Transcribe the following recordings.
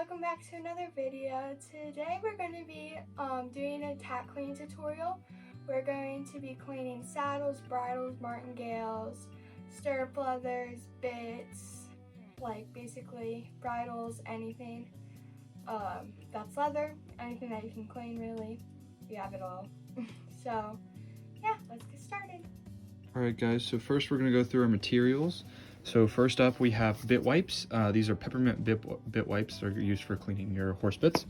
welcome back to another video. Today we're going to be doing a tack cleaning tutorial. We're going to be cleaning saddles, bridles, martingales, stirrup leathers, bits, like basically bridles, anything that's leather, anything that you can clean really. We have it all. So yeah, let's get started. Alright guys, so first we're going to go through our materials. So first up we have bit wipes. These are peppermint bit wipes that are used for cleaning your horse bits.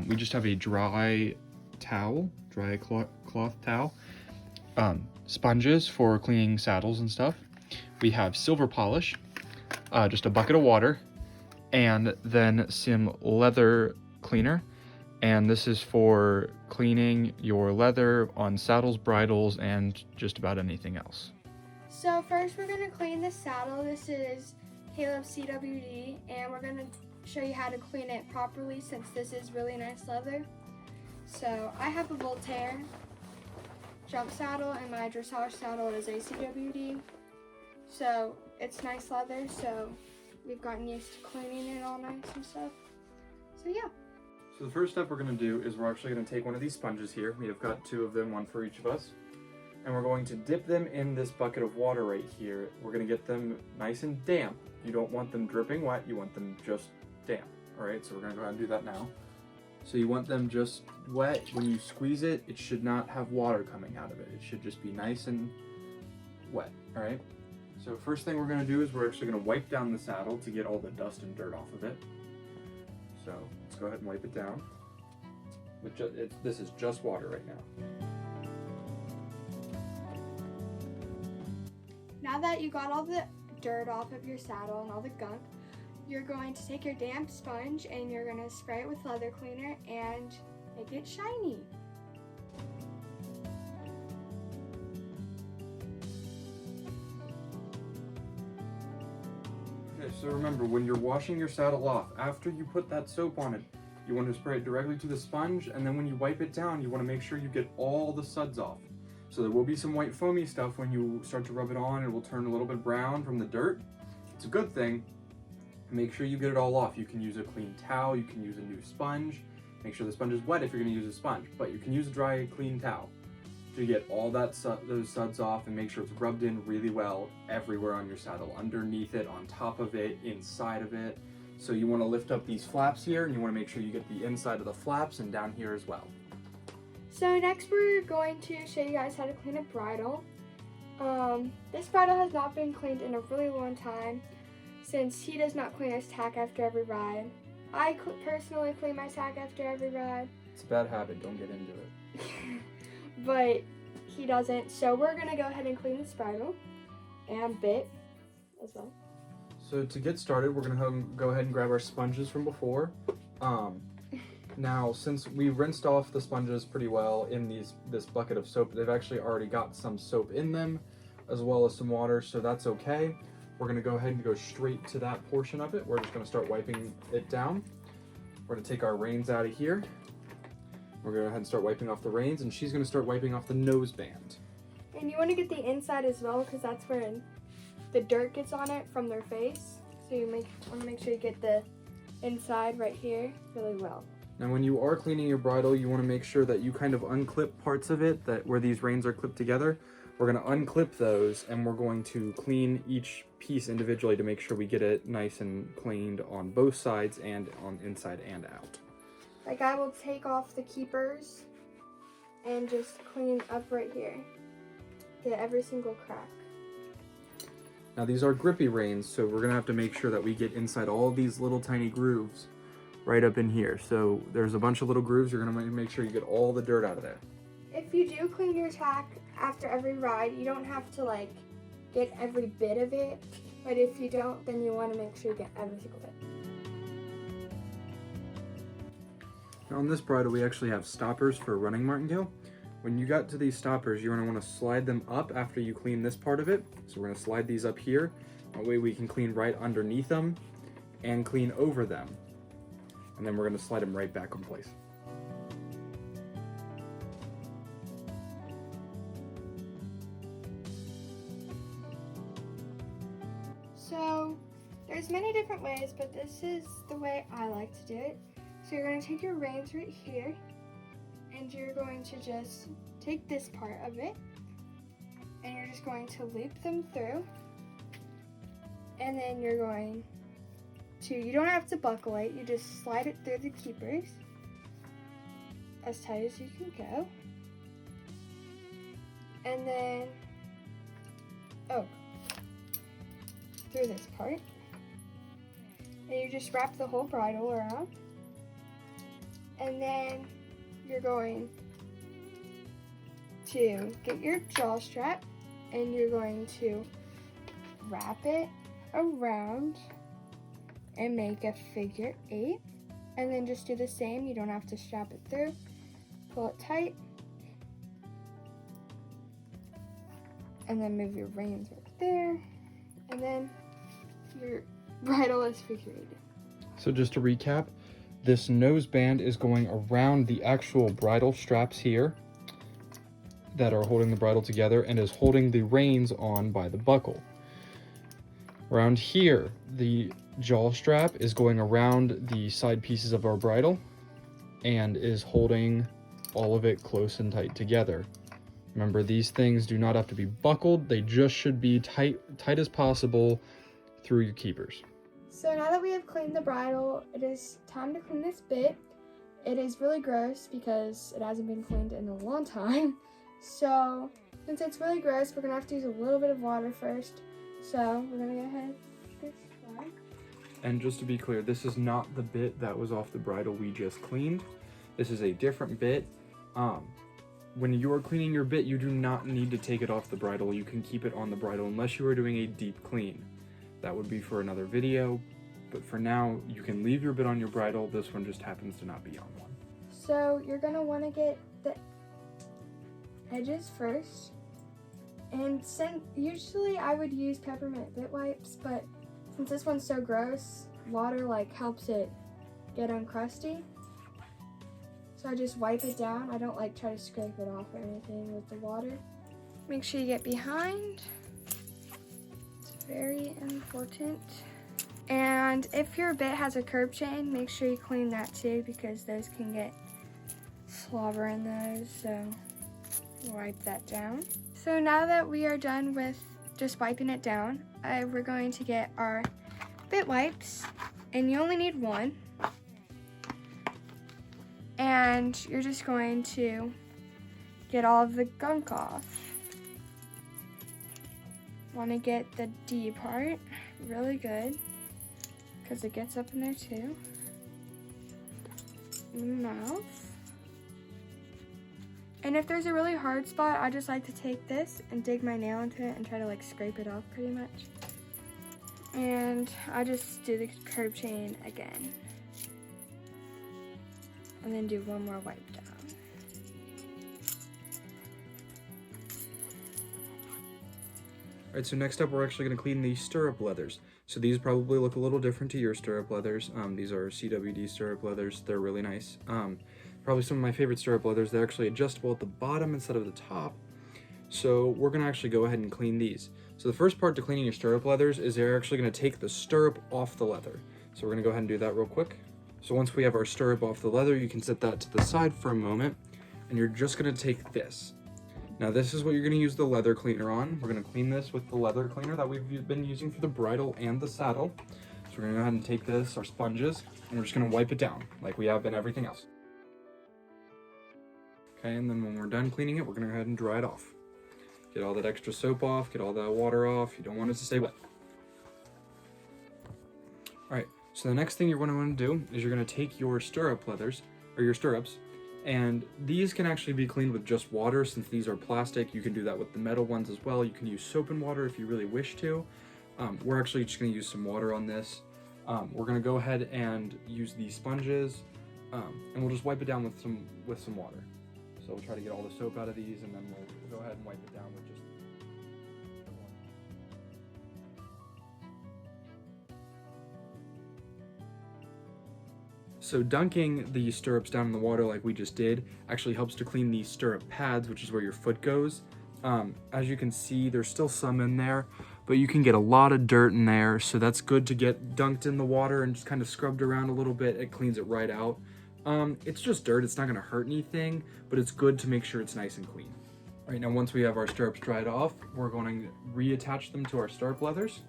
We just have a dry cloth towel. Sponges for cleaning saddles and stuff. We have silver polish, just a bucket of water, and then some leather cleaner. And this is for cleaning your leather on saddles, bridles, and just about anything else. So first we're going to clean the saddle. This is Kaleb's CWD, and we're going to show you how to clean it properly since this is really nice leather. So I have a Voltaire jump saddle, and my dressage saddle is a CWD. So it's nice leather, so we've gotten used to cleaning it all nice and stuff. So yeah. So the first step we're going to do is we're actually going to take one of these sponges here. We have got two of them, one for each of us. And we're going to dip them in this bucket of water right here. We're going to get them nice and damp. You don't want them dripping wet, you want them just damp. Alright, so we're going to go ahead and do that now. So you want them just wet. When you squeeze it, it should not have water coming out of it. It should just be nice and wet. Alright, so first thing we're going to do is we're actually going to wipe down the saddle to get all the dust and dirt off of it. So let's go ahead and wipe it down. This is just water right now. Now that you got all the dirt off of your saddle and all the gunk, you're going to take your damp sponge and you're going to spray it with leather cleaner and make it shiny. Okay, so remember, when you're washing your saddle off, after you put that soap on it, you want to spray it directly to the sponge, and then when you wipe it down, you want to make sure you get all the suds off. So there will be some white foamy stuff when you start to rub it on. It will turn a little bit brown from the dirt. It's a good thing. Make sure you get it all off. You can use a clean towel, you can use a new sponge. Make sure the sponge is wet if you're going to use a sponge, but you can use a dry, clean towel to get all those suds off and make sure it's rubbed in really well everywhere on your saddle, underneath it, on top of it, inside of it. So you want to lift up these flaps here, and you want to make sure you get the inside of the flaps and down here as well. So next we're going to show you guys how to clean a bridle. This bridle has not been cleaned in a really long time since he does not clean his tack after every ride. I personally clean my tack after every ride. It's a bad habit, don't get into it. But he doesn't, so we're going to go ahead and clean this bridle and bit as well. So to get started, we're going to go ahead and grab our sponges from before. Now, since we rinsed off the sponges pretty well in this bucket of soap, they've actually already got some soap in them, as well as some water, so that's okay. We're going to go ahead and go straight to that portion of it. We're just going to start wiping it down. We're going to take our reins out of here. We're going to go ahead and start wiping off the reins, and she's going to start wiping off the nose band. And you want to get the inside as well, because that's where the dirt gets on it from their face. So you want to make sure you get the inside right here really well. Now when you are cleaning your bridle, you want to make sure that you kind of unclip parts of it, that where these reins are clipped together. We're going to unclip those, and we're going to clean each piece individually to make sure we get it nice and cleaned on both sides and on inside and out. Like I will take off the keepers and just clean up right here to every single crack. Now these are grippy reins, so we're going to have to make sure that we get inside all these little tiny grooves right up in here. So there's a bunch of little grooves. You're going to make sure you get all the dirt out of there. If you do clean your tack after every ride, you don't have to like get every bit of it, but if you don't, then you want to make sure you get every single bit. Now on this bridle, we actually have stoppers for running martingale. When you got to these stoppers, you're going to want to slide them up after you clean this part of it. So we're going to slide these up here. That way we can clean right underneath them and clean over them. And then we're going to slide them right back in place. So There's many different ways, but this is the way I like to do it. So you're going to take your reins right here, and you're going to just take this part of it, and you're just going to loop them through, and then you're going to, you don't have to buckle it, you just slide it through the keepers as tight as you can go. And then, through this part. And you just wrap the whole bridle around. And then you're going to get your jaw strap and you're going to wrap it around and make a figure 8. And then just do the same, you don't have to strap it through. Pull it tight. And then move your reins right there. And then your bridle is figure 8. So just to recap, this nose band is going around the actual bridle straps here that are holding the bridle together and is holding the reins on by the buckle. Around here, the jaw strap is going around the side pieces of our bridle and is holding all of it close and tight together. Remember, these things do not have to be buckled, they just should be tight as possible through your keepers. So now that we have cleaned the bridle, it is time to clean this bit. It is really gross because it hasn't been cleaned in a long time. So since it's really gross, we're gonna have to use a little bit of water first. So we're gonna go ahead this way. And just to be clear, this is not the bit that was off the bridle we just cleaned. This is a different bit. When you are cleaning your bit, you do not need to take it off the bridle. You can keep it on the bridle unless you are doing a deep clean. That would be for another video, but for now, you can leave your bit on your bridle. This one just happens to not be on one. So you're gonna wanna get the edges first. And usually I would use peppermint bit wipes, but since this one's so gross, water helps it get uncrusty. So I just wipe it down. I don't try to scrape it off or anything with the water. Make sure you get behind. It's very important. And if your bit has a curb chain, make sure you clean that too because those can get slobber in those, so wipe that down. So now that we are done with just wiping it down, we're going to get our bit wipes, and you only need one. And you're just going to get all of the gunk off. Want to get the D part really good because it gets up in there too. In the mouth. And if there's a really hard spot, I just like to take this and dig my nail into it and try to scrape it off pretty much. And I just do the curb chain again. And then do one more wipe down. All right, so next up, we're actually gonna clean the stirrup leathers. So these probably look a little different to your stirrup leathers. These are CWD stirrup leathers. They're really nice. Probably some of my favorite stirrup leathers. They're actually adjustable at the bottom instead of the top. So we're gonna actually go ahead and clean these. So the first part to cleaning your stirrup leathers is they're actually gonna take the stirrup off the leather. So we're gonna go ahead and do that real quick. So once we have our stirrup off the leather, you can set that to the side for a moment, and you're just gonna take this. Now this is what you're gonna use the leather cleaner on. We're gonna clean this with the leather cleaner that we've been using for the bridle and the saddle. So we're gonna go ahead and take this, our sponges, and we're just gonna wipe it down like we have been everything else. Okay, and then when we're done cleaning it, we're gonna go ahead and dry it off. Get all that extra soap off, get all that water off. You don't want it to stay wet. All right. So the next thing you're going to want to do is you're going to take your stirrup leathers, or your stirrups, and these can actually be cleaned with just water since these are plastic. You can do that with the metal ones as well. You can use soap and water if you really wish to. We're actually just going to use some water on this. We're going to go ahead and use these sponges, and we'll just wipe it down with some water. So we'll try to get all the soap out of these, and then we'll go ahead and wipe it down with just So dunking the stirrups down in the water like we just did actually helps to clean the stirrup pads, which is where your foot goes. As you can see, there's still some in there, but you can get a lot of dirt in there, so that's good to get dunked in the water and just kind of scrubbed around a little bit. It cleans it right out. It's just dirt, it's not gonna hurt anything, but it's good to make sure it's nice and clean. All right, now once we have our stirrups dried off, we're going to reattach them to our stirrup leathers.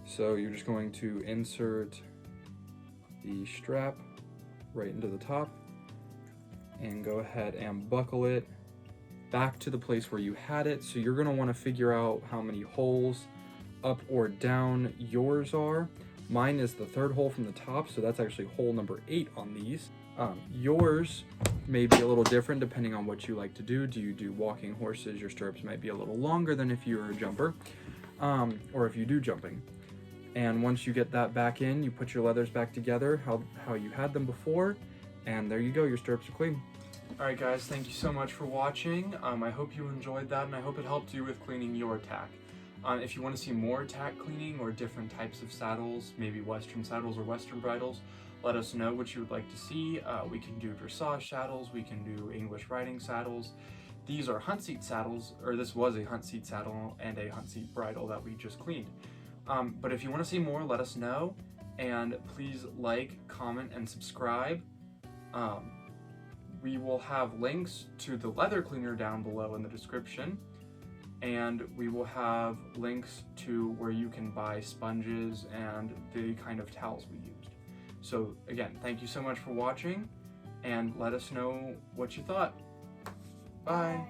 So you're just going to insert the strap right into the top and go ahead and buckle it back to the place where you had it. So you're gonna wanna figure out how many holes up or down yours are. Mine is the third hole from the top, so that's actually hole number 8 on these. Yours may be a little different depending on what you like to do. Do you do walking horses? Your stirrups might be a little longer than if you were a jumper, or if you do jumping. And once you get that back in, you put your leathers back together how you had them before, and there you go, your stirrups are clean. All right guys, thank you so much for watching. I hope you enjoyed that, and I hope it helped you with cleaning your tack. If you want to see more tack cleaning or different types of saddles, maybe Western saddles or Western bridles, let us know what you would like to see. We can do dressage saddles, we can do English riding saddles. These are hunt seat saddles, or this was a hunt seat saddle and a hunt seat bridle that we just cleaned. But if you want to see more, let us know, and please like, comment, and subscribe. We will have links to the leather cleaner down below in the description, and we will have links to where you can buy sponges and the kind of towels we used. So again, thank you so much for watching, and let us know what you thought. Bye.